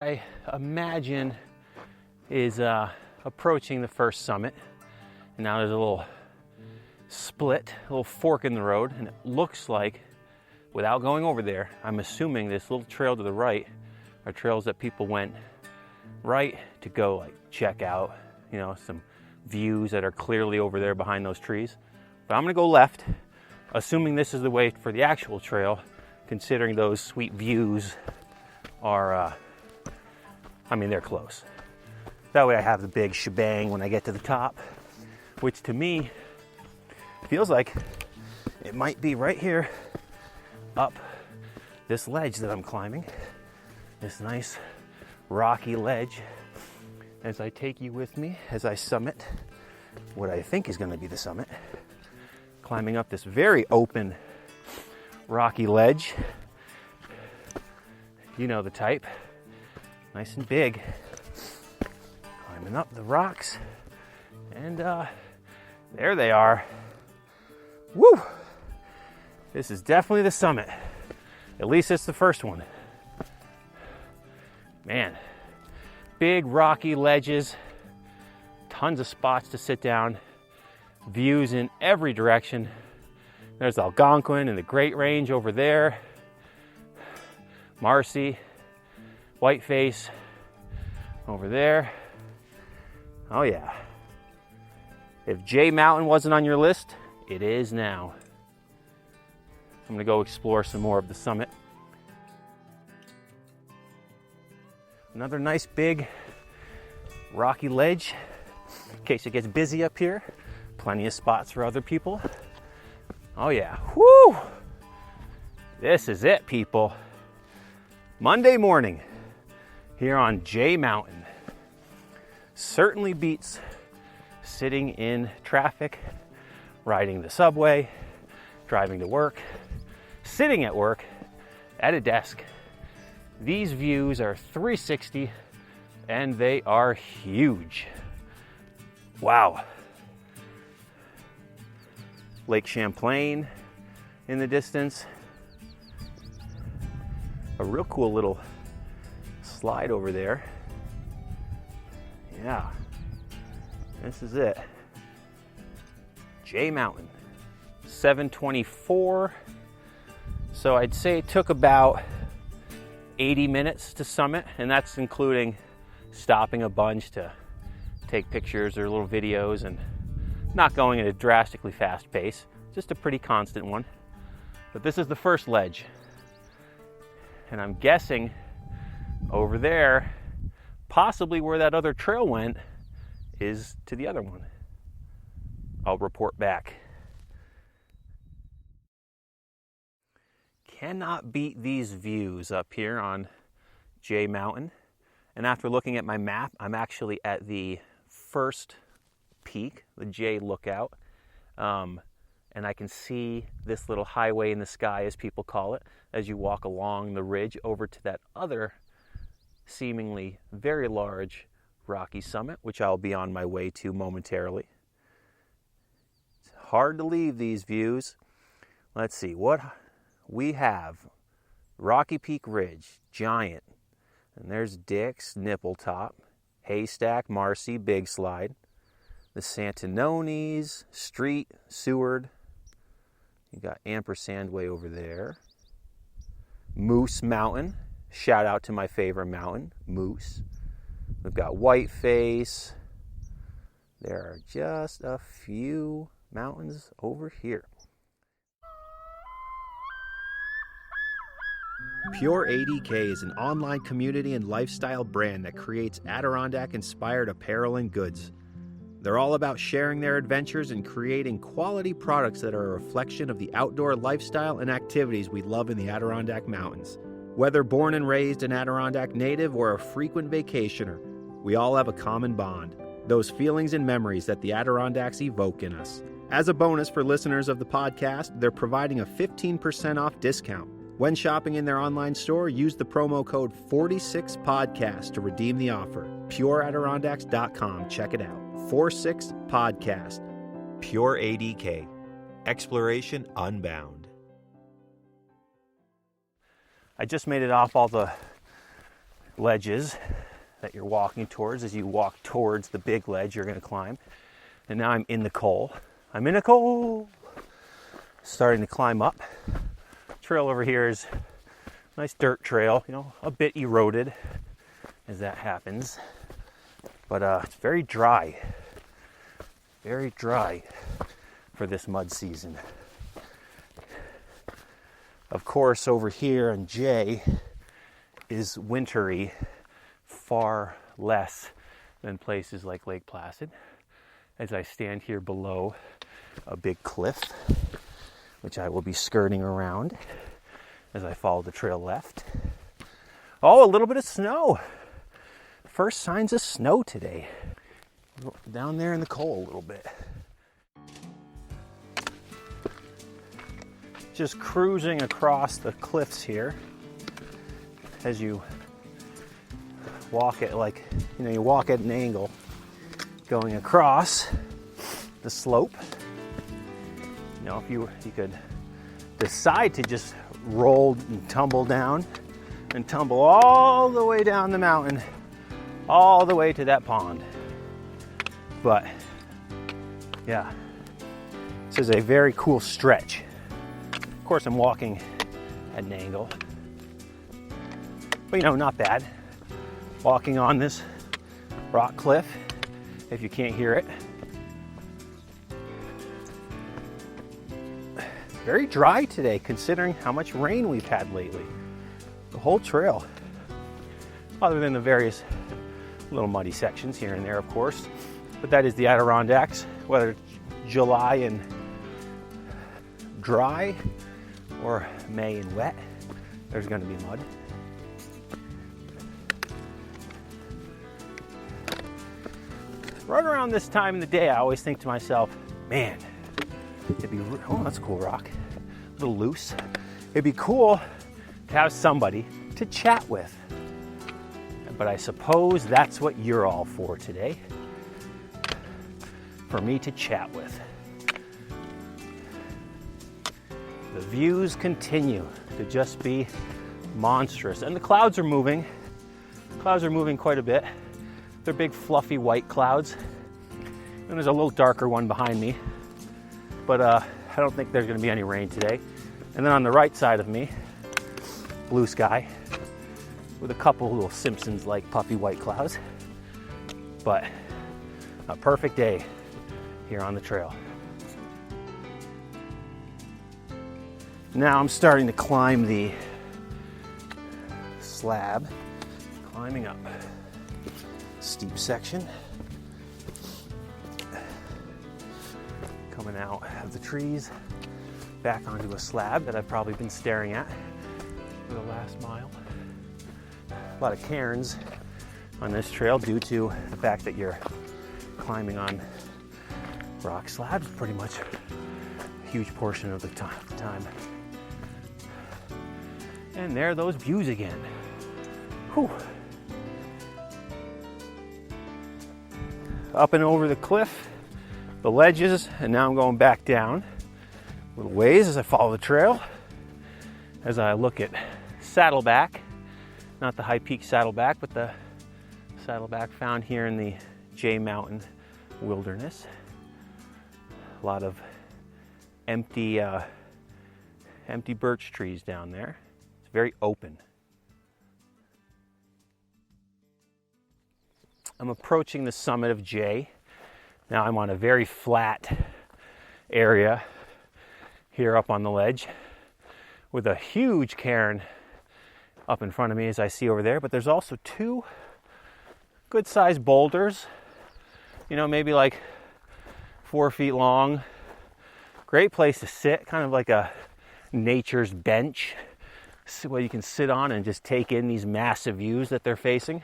I imagine is approaching the first summit, and now there's a little split, a little fork in the road, and it looks like, without going over there, I'm assuming this little trail to the right are trails that people went right to go like check out, some views that are clearly over there behind those trees. But I'm gonna go left, assuming this is the way for the actual trail, considering those sweet views are they're close. That way I have the big shebang when I get to the top, which to me feels like it might be right here up this ledge that I'm climbing, this nice rocky ledge, as I take you with me as I summit what I think is going to be the summit, climbing up this very open rocky ledge. You know the type. Nice and big, climbing up the rocks, and there they are. Woo! This is definitely the summit. At least it's the first one. Man, big rocky ledges, tons of spots to sit down, views in every direction. There's Algonquin and the Great Range over there, Marcy, Whiteface over there. Oh yeah. If Jay Mountain wasn't on your list, it is now. I'm gonna go explore some more of the summit. Another nice big rocky ledge. In case it gets busy up here, plenty of spots for other people. Oh yeah, whoo! This is it, people. Monday morning here on Jay Mountain. Certainly beats sitting in traffic, riding the subway, driving to work, sitting at work at a desk. These views are 360 and they are huge. Wow. Lake Champlain in the distance. A real cool little slide over there. Yeah, this is it. Jay Mountain, 724. So I'd say it took about 80 minutes to summit, and that's including stopping a bunch to take pictures or little videos and not going at a drastically fast pace, just a pretty constant one. But this is the first ledge, and I'm guessing over there, possibly where that other trail went, is to the other one. I'll report back. Cannot beat these views up here on Jay Mountain. And after looking at my map, I'm actually at the first peak, the Jay Lookout. And I can see this little highway in the sky, as people call it, as you walk along the ridge over to that other seemingly very large rocky summit, which I'll be on my way to momentarily. It's hard to leave these views. Let's see what we have. Rocky Peak Ridge, giant. And there's Dick's, Nipple Top, Haystack, Marcy, Big Slide. The Santanonis, Street, Seward. You got Ampersand way over there. Moose Mountain. Shout out to my favorite mountain, Moose. We've got Whiteface. There are just a few mountains over here. Pure ADK is an online community and lifestyle brand that creates Adirondack-inspired apparel and goods. They're all about sharing their adventures and creating quality products that are a reflection of the outdoor lifestyle and activities we love in the Adirondack Mountains. Whether born and raised an Adirondack native or a frequent vacationer, we all have a common bond, those feelings and memories that the Adirondacks evoke in us. As a bonus for listeners of the podcast, they're providing a 15% off discount. When shopping in their online store, use the promo code 46podcast to redeem the offer. PureAdirondacks.com. Check it out. 46podcast. Pure ADK. Exploration Unbound. I just made it off all the ledges that you're walking towards as you walk towards the big ledge you're going to climb. And now I'm in the coal. I'm in a coal. Starting to climb up. Trail over here is a nice dirt trail, a bit eroded as that happens. But it's very dry. Very dry for this mud season. Of course, over here on J is wintry far less than places like Lake Placid. As I stand here below a big cliff, which I will be skirting around as I follow the trail left. Oh, a little bit of snow. First signs of snow today. Down there in the coal a little bit. Just cruising across the cliffs here as you walk at you walk at an angle going across the slope. If you could decide to just roll and tumble down and tumble all the way down the mountain, all the way to that pond. But yeah, this is a very cool stretch. Of course, I'm walking at an angle, but not bad. Walking on this rock cliff, if you can't hear it. Very dry today, considering how much rain we've had lately. The whole trail, other than the various little muddy sections here and there, of course. But that is the Adirondacks, whether it's July and dry or May and wet, there's going to be mud. Right around this time of the day, I always think to myself, man, oh, that's a cool rock, a little loose. It'd be cool to have somebody to chat with. But I suppose that's what you're all for today, for me to chat with. The views continue to just be monstrous. And the clouds are moving. Clouds are moving quite a bit. They're big fluffy white clouds. And there's a little darker one behind me. But I don't think there's going to be any rain today. And then on the right side of me, blue sky with a couple little Simpsons-like puffy white clouds. But a perfect day here on the trail. Now I'm starting to climb the slab, climbing up. Steep section. Coming out of the trees, back onto a slab that I've probably been staring at for the last mile. A lot of cairns on this trail due to the fact that you're climbing on rock slabs pretty much a huge portion of the time. And there are those views again. Whew. Up and over the cliff, the ledges, and now I'm going back down a little ways as I follow the trail, as I look at Saddleback, not the High Peak Saddleback, but the Saddleback found here in the J Mountain wilderness. A lot of empty birch trees down there. It's very open. I'm approaching the summit of J. Now I'm on a very flat area here up on the ledge with a huge cairn up in front of me as I see over there, but there's also two good-sized boulders, maybe like 4 feet long. Great place to sit, kind of like a nature's bench where you can sit on and just take in these massive views that they're facing.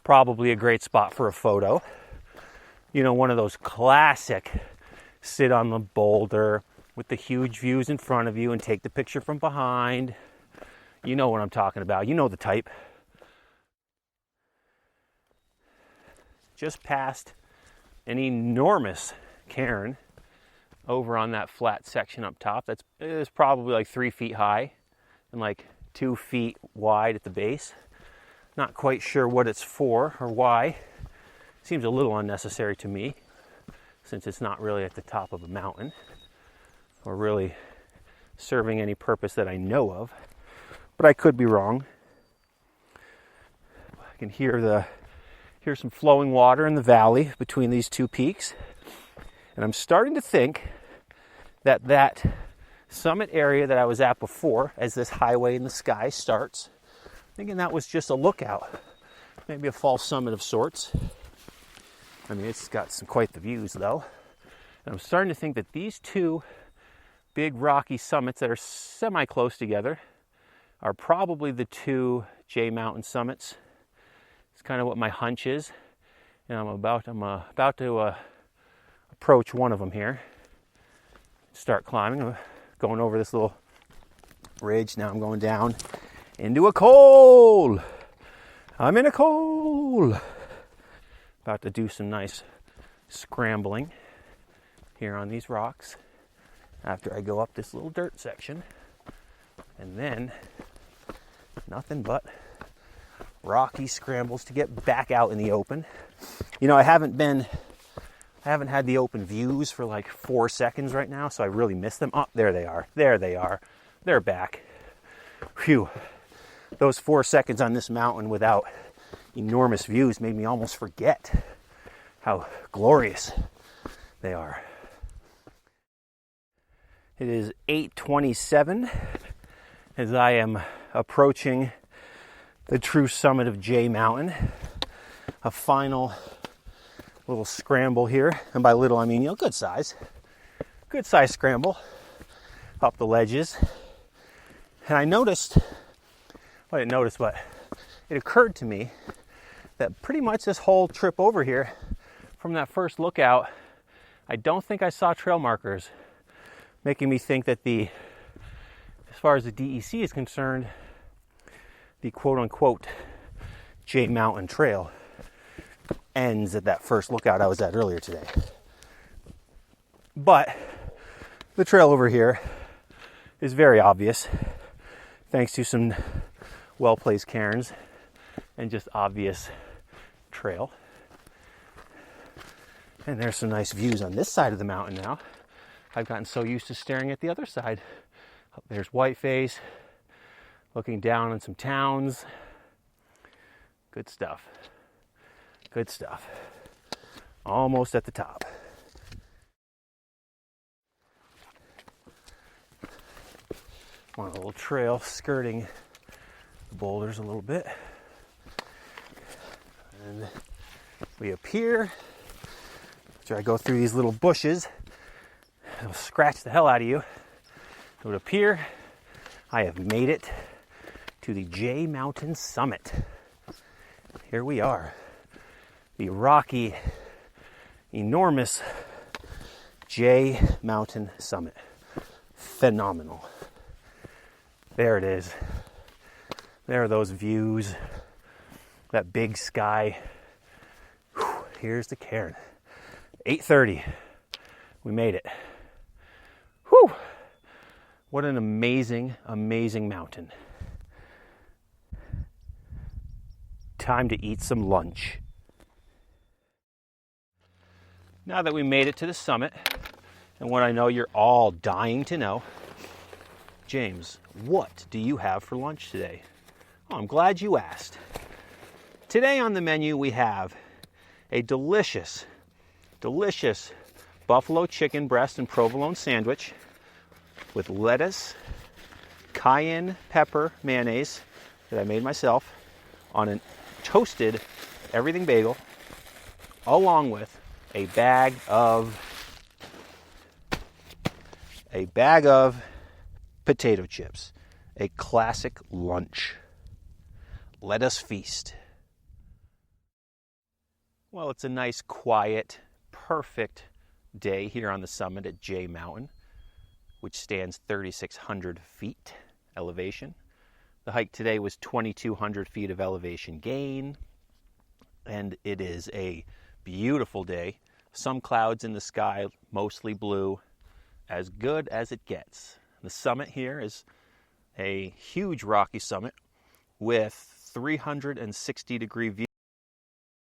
Probably a great spot for a photo. One of those classic sit on the boulder with the huge views in front of you and take the picture from behind. You know what I'm talking about. You know the type. Just past an enormous cairn over on that flat section up top. That is probably like 3 feet high and like 2 feet wide at the base. Not quite sure what it's for or why. Seems a little unnecessary to me, since it's not really at the top of a mountain or really serving any purpose that I know of, but I could be wrong. I can hear some flowing water in the valley between these two peaks, and I'm starting to think that summit area that I was at before, as this highway in the sky starts, thinking that was just a lookout, maybe a false summit of sorts. I mean, it's got quite the views though. And I'm starting to think that these two big rocky summits that are semi-close together are probably the two Jay Mountain summits. It's kind of what my hunch is. And I'm about to approach one of them here. Start climbing. I'm going over this little ridge. Now I'm going down into a coal. I'm in a coal. About to do some nice scrambling here on these rocks after I go up this little dirt section. And then nothing but rocky scrambles to get back out in the open. You know, I haven't had the open views for like 4 seconds right now, so I really miss them. Oh, there they are. There they are. They're back. Phew. Those 4 seconds on this mountain without enormous views made me almost forget how glorious they are. It is 8:27 as I am approaching the true summit of Jay Mountain. A final little scramble here, and by little I mean, you know, good size scramble up the ledges. And I noticed, well, I didn't notice, but it occurred to me that pretty much this whole trip over here, from that first lookout, I don't think I saw trail markers, making me think that as far as the DEC is concerned, the quote-unquote Jay Mountain Trail ends at that first lookout I was at earlier today. But the trail over here is very obvious, thanks to some well-placed cairns and just obvious trail. And there's some nice views on this side of the mountain now. I've gotten so used to staring at the other side. There's Whiteface, looking down on some towns. Good stuff. Good stuff. Almost at the top. On a little trail skirting the boulders a little bit. And we appear. After I go through these little bushes, it'll scratch the hell out of you. It would appear I have made it to the Jay Mountain summit. Here we are. The rocky, enormous Jay Mountain summit. Phenomenal. There it is. There are those views. That big sky. Whew, here's the cairn. 8:30. We made it. Whew. What an amazing, amazing mountain. Time to eat some lunch. Now that we made it to the summit, and what I know you're all dying to know, James, what do you have for lunch today? Oh, I'm glad you asked. Today on the menu we have a delicious buffalo chicken breast and provolone sandwich with lettuce, cayenne pepper mayonnaise that I made myself on a toasted everything bagel, along with a bag of potato chips. A classic lunch. Let us feast. Well, it's a nice, quiet, perfect day here on the summit at Jay Mountain, which stands 3,600 feet elevation. The hike today was 2,200 feet of elevation gain, and it is a beautiful day. Some clouds in the sky, mostly blue, as good as it gets. The summit here is a huge rocky summit with 360 degree view.